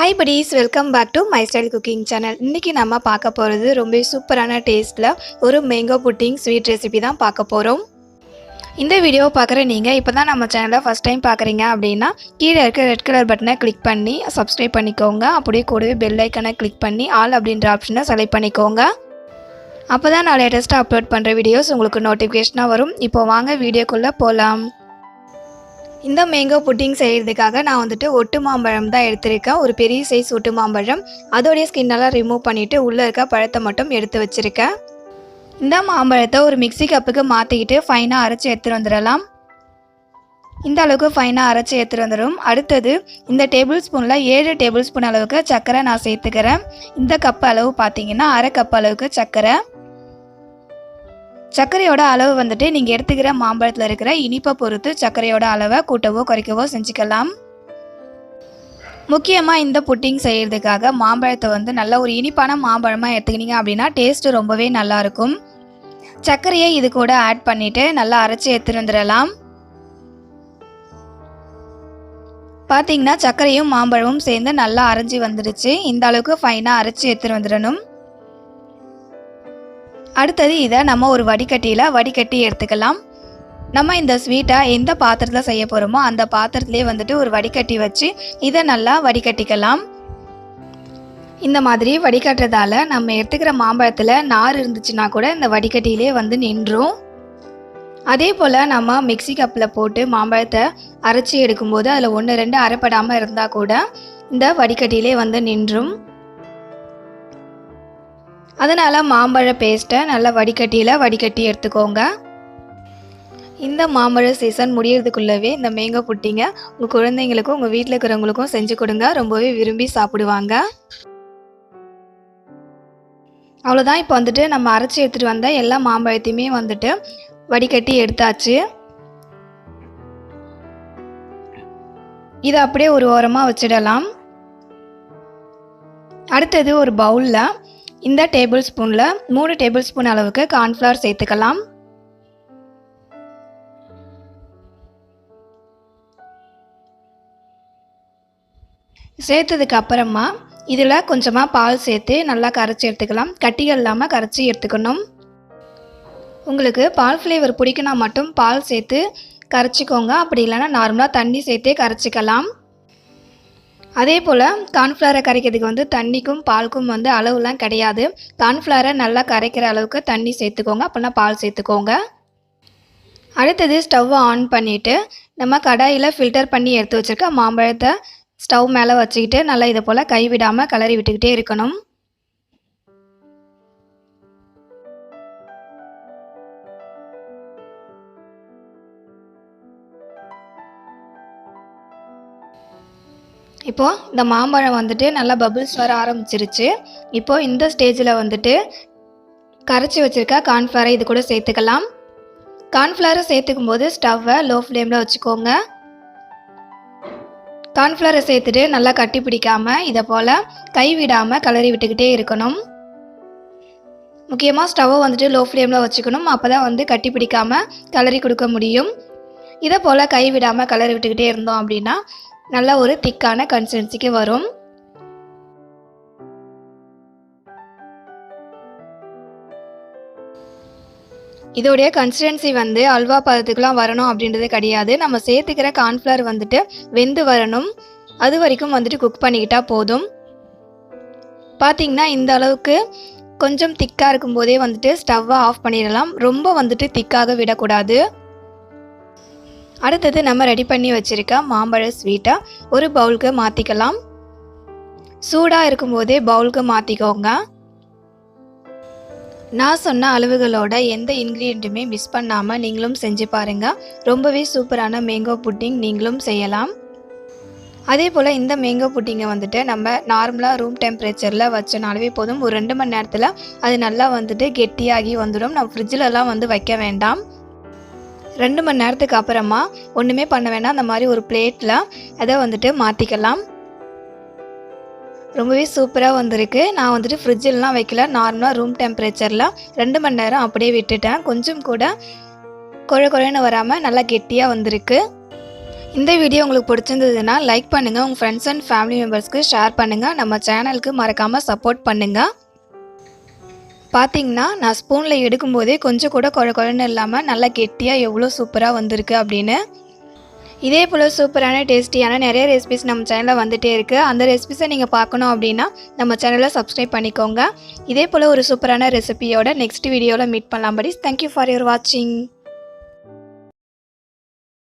Hi buddies, welcome back to my style cooking channel. இன்றைக்கி நம்ம பார்க்க போகிறது ரொம்ப சூப்பரான டேஸ்ட்டில் ஒரு மேங்கோ புட்டிங் ஸ்வீட் ரெசிபி தான் பார்க்க போகிறோம். இந்த வீடியோவை பார்க்குற நீங்கள் இப்போ தான் நம்ம சேனலை ஃபஸ்ட் டைம் பார்க்குறீங்க அப்படின்னா கீழே இருக்க ரெட் கலர் பட்டனை கிளிக் பண்ணி சப்ஸ்கிரைப் பண்ணிக்கோங்க. அப்படியே கூடவே பெல் ஐக்கனை கிளிக் பண்ணி ஆல் அப்படின்ற ஆப்ஷனை செலக்ட் பண்ணிக்கோங்க. அப்போ தான் நான் லேட்டஸ்ட்டாக அப்லோட் பண்ணுற வீடியோஸ் உங்களுக்கு நோட்டிஃபிகேஷனாக வரும். இப்போ வாங்க வீடியோக்குள்ளே போகலாம். இந்த மேங்கோ புட்டிங் செய்கிறதுக்காக நான் ஒட்டு மாம்பழம் தான் எடுத்திருக்கேன். ஒரு பெரிய சைஸ் ஒட்டு மாம்பழம். அதோடைய ஸ்கின்னெல்லாம் ரிமூவ் பண்ணிவிட்டு உள்ளே இருக்க பழத்தை மட்டும் எடுத்து வச்சுருக்கேன். இந்த மாம்பழத்தை ஒரு மிக்சி கப்புக்கு மாற்றிக்கிட்டு ஃபைனாக அரைச்சி எடுத்துகிட்டு வந்துடலாம். இந்த அளவுக்கு ஃபைனாக அரைச்சி எடுத்துகிட்டு வந்துடும். அடுத்தது இந்த டேபிள் ஸ்பூனில் 7 டேபிள் ஸ்பூன் அளவுக்கு சர்க்கரை நான் சேர்த்துக்கிறேன். இந்த கப்பு அளவு பார்த்திங்கன்னா அரை கப் அளவுக்கு சர்க்கரை. சர்க்கரையோட அளவு நீங்கள் எடுத்துக்கிற மாம்பழத்தில் இருக்கிற இனிப்பை பொறுத்து சர்க்கரையோட அளவை கூட்டவோ குறைக்கவோ செஞ்சுக்கலாம். முக்கியமாக இந்த புட்டிங் செய்கிறதுக்காக மாம்பழத்தை நல்ல ஒரு இனிப்பான மாம்பழமாக எடுத்துக்கினீங்க அப்படின்னா டேஸ்ட்டு ரொம்பவே நல்லாயிருக்கும். சர்க்கரையை இது கூட ஆட் பண்ணிவிட்டு நல்லா அரைச்சி எடுத்துகிட்டு வந்துடலாம். பார்த்தீங்கன்னா சர்க்கரையும் மாம்பழமும் சேர்ந்து நல்லா அரைஞ்சி வந்துடுச்சு. இந்த அளவுக்கு ஃபைனாக அரைச்சி எடுத்துகிட்டு வந்துடணும். அடுத்தது இதை நம்ம ஒரு வடிகட்டியில் வடிகட்டி எடுத்துக்கலாம். நம்ம இந்த ஸ்வீட்டை எந்த பாத்திரத்தில் செய்ய போகிறோமோ அந்த பாத்திரத்துலேயே ஒரு வடிகட்டி வச்சு இதை நல்லா வடிகட்டிக்கலாம். இந்த மாதிரி வடிகட்டுறதால நம்ம எடுத்துக்கிற மாம்பழத்தில் நார் இருந்துச்சுன்னா கூட இந்த வடிகட்டியிலே நின்றும். அதே போல் நம்ம மிக்சி கப்பில் போட்டு மாம்பழத்தை அரைச்சி எடுக்கும்போது அதில் 1-2 அரைப்படாமல் இருந்தால் கூட இந்த வடிகட்டியிலே நின்றும். அதனால் மாம்பழ பேஸ்ட்டை நல்லா வடிகட்டியில் வடிகட்டி எடுத்துக்கோங்க. இந்த மாம்பழ சீசன் முடியறதுக்குள்ளவே இந்த மேங்கோ புட்டிங்க உங்கள் குழந்தைங்களுக்கும் உங்கள் வீட்டில் இருக்கிறவங்களுக்கும் செஞ்சு கொடுங்க. ரொம்பவே விரும்பி சாப்பிடுவாங்க. அவ்வளோதான். இப்போ நம்ம அரைச்சி எடுத்துகிட்டு வந்த எல்லா மாம்பழத்தையுமே வடிகட்டி எடுத்தாச்சு. இதை அப்படியே ஒரு ஓரமாக வச்சிடலாம். அடுத்தது ஒரு பவுலில் இந்த டேபிள் ஸ்பூனில் 3 டேபிள் ஸ்பூன் அளவுக்கு கார்ன்ஃப்ளவர் சேர்த்துக்கலாம். சேர்த்ததுக்கு அப்புறமா இதில் கொஞ்சமாக பால் சேர்த்து நல்லா கரைச்சி எடுத்துக்கலாம். கட்டிகள் இல்லாமல் கரைச்சி எடுத்துக்கணும். உங்களுக்கு பால் ஃப்ளேவர் பிடிக்குன்னா மட்டும் பால் சேர்த்து கரைச்சிக்கோங்க. அப்படி இல்லைன்னா நார்மலாக தண்ணி சேர்த்தே கரைச்சிக்கலாம். அதே போல் கார்ன்ஃப்ளவரை கரைக்கிறதுக்கு தண்ணிக்கும் பாலுக்கும் அளவுலாம் கிடையாது. கார்ன்ஃப்ளவரை நல்லா கரைக்கிற அளவுக்கு தண்ணி சேர்த்துக்கோங்க. அப்படின்னா பால் சேர்த்துக்கோங்க. அடுத்தது ஸ்டவ்வை ஆன் பண்ணிவிட்டு நம்ம கடாயில் ஃபில்டர் பண்ணி எடுத்து வச்சுருக்க மாம்பழத்தை ஸ்டவ் மேலே வச்சுக்கிட்டு நல்லா இதை போல் கைவிடாமல் கிளறி விட்டுக்கிட்டே இருக்கணும். இப்போது இந்த மாம்பழம் நல்லா பபிள்ஸ் வர ஆரம்பிச்சிருச்சு. இப்போது இந்த ஸ்டேஜில் கரைச்சி வச்சுருக்க கார்ன்ஃப்ளவரை இது கூட சேர்த்துக்கலாம். கார்ன்ஃப்ளவரை சேர்த்துக்கும் போது ஸ்டவ்வை லோ ஃப்ளேமில் வச்சுக்கோங்க. கார்ன்ஃப்ளவரை சேர்த்துட்டு நல்லா கட்டி பிடிக்காமல் இதை போல் கைவிடாமல் கிளறி விட்டுக்கிட்டே இருக்கணும். முக்கியமாக ஸ்டவ்வை லோ ஃப்ளேமில் வச்சுக்கணும். அப்போ தான் கட்டி பிடிக்காமல் கிளறி கொடுக்க முடியும். இதை போல் கைவிடாமல் கிளறி விட்டுக்கிட்டே இருந்தோம் அப்படின்னா நல்ல ஒரு திக்கான கன்சிஸ்டன்சிக்கு வரும். இதோடைய கன்சிஸ்டன்சி அல்வா பதத்துக்குலாம் வரணும் அப்படின்றது கிடையாது. நம்ம சேர்த்துக்கிற கார்ன்ஃப்ளவர் வெந்து வரணும். அது வரைக்கும் குக் பண்ணிக்கிட்டால் போதும். பார்த்திங்கன்னா இந்த அளவுக்கு கொஞ்சம் திக்காக இருக்கும்போதே ஸ்டவ்வை ஆஃப் பண்ணிடலாம். ரொம்ப திக்காக விடக்கூடாது. அடுத்தது நம்ம ரெடி பண்ணி வச்சுருக்க மாம்பழ ஸ்வீட்டை ஒரு பவுலுக்கு மாற்றிக்கலாம். சூடாக இருக்கும்போதே பவுலுக்கு மாற்றிக்கோங்க. நான் சொன்ன அளவுகளோட எந்த இன்க்ரீடியண்ட்டுமே மிஸ் பண்ணாமல் நீங்களும் செஞ்சு பாருங்கள். ரொம்பவே சூப்பரான மேங்கோ புட்டிங் நீங்களும் செய்யலாம். அதே போல் இந்த மேங்கோ புட்டிங்கை நம்ம நார்மலாக ரூம் டெம்பரேச்சரில் வச்சனாலே போதும். ஒரு 2 மணி நேரத்தில் அது நல்லா கெட்டியாகி வந்துடும். நம்ம ஃப்ரிட்ஜிலலாம் வைக்க வேண்டாம். 2 மணி நேரத்துக்கு அப்புறமா ஒன்றுமே பண்ண வேண்டாம். அந்த மாதிரி ஒரு பிளேட்டில் அதை மாற்றிக்கலாம். ரொம்பவே சூப்பராக வந்திருக்கு. நான் ஃப்ரிட்ஜிலலாம் வைக்கல. நார்மலாக ரூம் டெம்பரேச்சரில் 2 மணி நேரம் அப்படியே விட்டுட்டேன். கொஞ்சம் கூட குழ குழன்னு வராமல் நல்லா கெட்டியாக வந்திருக்கு. இந்த வீடியோ உங்களுக்கு பிடிச்சிருந்ததுன்னா லைக் பண்ணுங்கள், உங்கள் ஃப்ரெண்ட்ஸ் அண்ட் ஃபேமிலி மெம்பர்ஸ்க்கு ஷேர் பண்ணுங்கள், நம்ம சேனலுக்கு மறக்காமல் சப்போர்ட் பண்ணுங்கள். பார்த்தீங்கன்னா நான் ஸ்பூனில் எடுக்கும்போதே கொஞ்சம் கூட குழ குழன்னு இல்லாமல் நல்லா கெட்டியாக எவ்வளோ சூப்பராக வந்திருக்கு அப்படின்னு. இதே போல் சூப்பரான டேஸ்டியான நிறைய ரெசிபிஸ் நம்ம சேனலில் வந்துகிட்டே இருக்குது. அந்த ரெசிபிஸை நீங்கள் பார்க்கணும் அப்படின்னா நம்ம சேனலை சப்ஸ்கிரைப் பண்ணிக்கோங்க. இதே போல் ஒரு சூப்பரான ரெசிபியோட நெக்ஸ்ட் வீடியோவில் மீட் பண்ணலாம். படி தேங்க்யூ ஃபார் யுவர் வாட்சிங்.